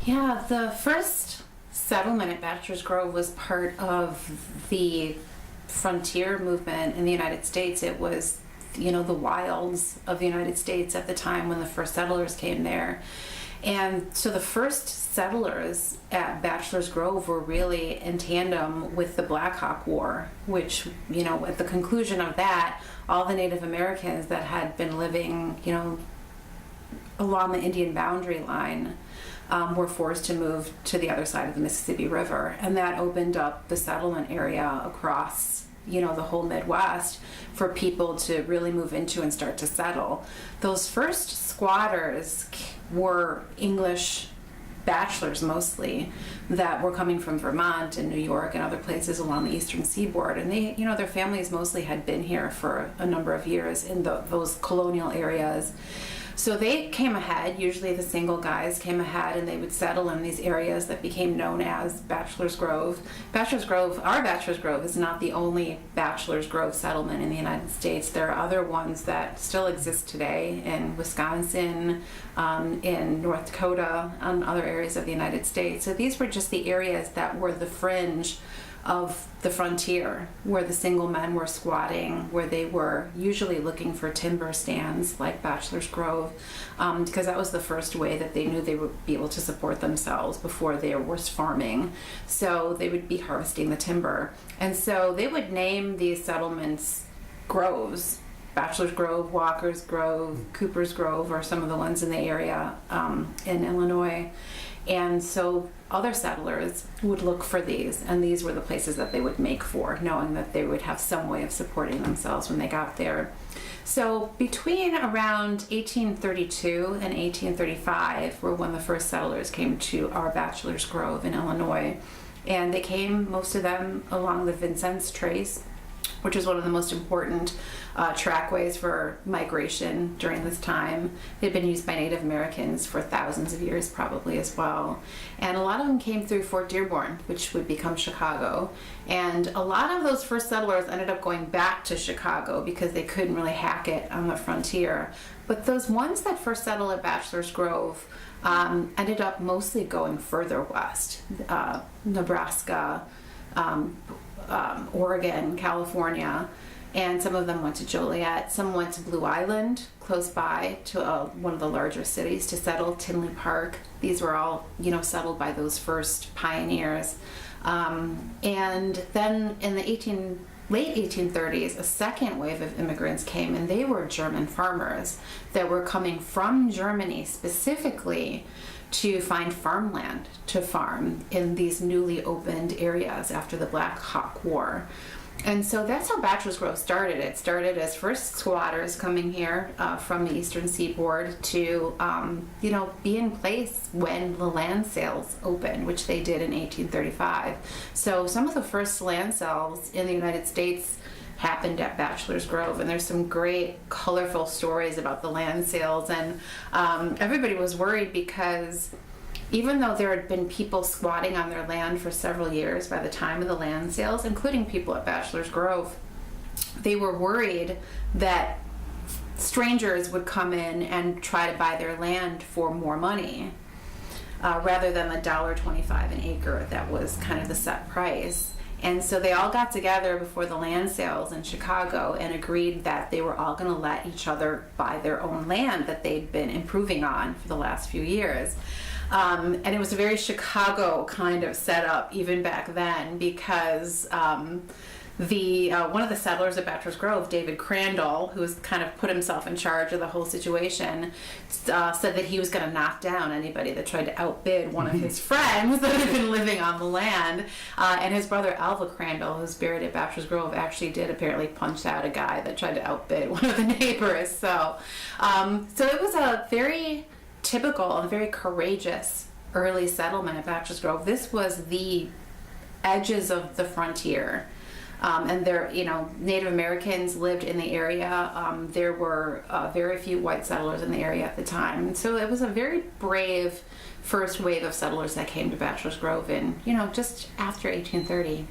Yeah, the first settlement at Bachelors Grove was part of the frontier movement in the United States. It was, the wilds of the United States at the time when the first settlers came there. And so the first settlers at Bachelors Grove were really in tandem with the Black Hawk War, which, at the conclusion of that, all the Native Americans that had been living, along the Indian boundary line were forced to move to the other side of the Mississippi River. And that opened up the settlement area across the whole Midwest for people to really move into and start to settle. Those first squatters were English bachelors mostly that were coming from Vermont and New York and other places along the eastern seaboard, and they, their families mostly had been here for a number of years in those colonial areas. So they came ahead, usually the single guys came ahead, and they would settle in these areas that became known as Bachelors Grove. Our Bachelors Grove is not the only Bachelors Grove settlement in the United States. There are other ones that still exist today in Wisconsin, in North Dakota, and other areas of the United States. So these were just the areas that were the fringe of the frontier, where the single men were squatting, where they were usually looking for timber stands like Bachelors Grove, because that was the first way that they knew they would be able to support themselves before they were farming. So they would be harvesting the timber. And so they would name these settlements groves. Bachelors Grove, Walker's Grove, Cooper's Grove are some of the ones in the area in Illinois. And so other settlers would look for these, and these were the places that they would make for, knowing that they would have some way of supporting themselves when they got there. So between around 1832 and 1835 were when the first settlers came to our Bachelors Grove in Illinois. And they came, most of them, along the Vincennes Trace, which is one of the most important trackways for migration during this time. They'd been used by Native Americans for thousands of years probably as well. And a lot of them came through Fort Dearborn, which would become Chicago. And a lot of those first settlers ended up going back to Chicago because they couldn't really hack it on the frontier. But those ones that first settled at Bachelors Grove ended up mostly going further west, Nebraska, Oregon, California, and some of them went to Joliet. Some went to Blue Island, close by, to one of the larger cities to settle, Tinley Park. These were all, settled by those first pioneers. And then in the late 1830s, a second wave of immigrants came, and they were German farmers that were coming from Germany specifically to find farmland to farm in these newly opened areas after the Black Hawk War. And so that's how Bachelors Grove started. It started as first squatters coming here from the eastern seaboard to, be in place when the land sales opened, which they did in 1835. So some of the first land sales in the United States happened at Bachelors Grove, and there's some great colorful stories about the land sales. And everybody was worried because even though there had been people squatting on their land for several years by the time of the land sales, including people at Bachelors Grove, they were worried that strangers would come in and try to buy their land for more money rather than the $1.25 an acre that was kind of the set price. And so they all got together before the land sales in Chicago and agreed that they were all going to let each other buy their own land that they'd been improving on for the last few years. And it was a very Chicago kind of setup even back then, because one of the settlers at Bachelors Grove, David Crandall, who was kind of put himself in charge of the whole situation, said that he was going to knock down anybody that tried to outbid one of his friends that had been living on the land. And his brother Alva Crandall, who's buried at Bachelors Grove, actually did apparently punch out a guy that tried to outbid one of the neighbors. So it was a very typical and very courageous early settlement at Bachelors Grove. This was the edges of the frontier. And there, Native Americans lived in the area. There were very few white settlers in the area at the time. So it was a very brave first wave of settlers that came to Bachelors Grove in, just after 1830.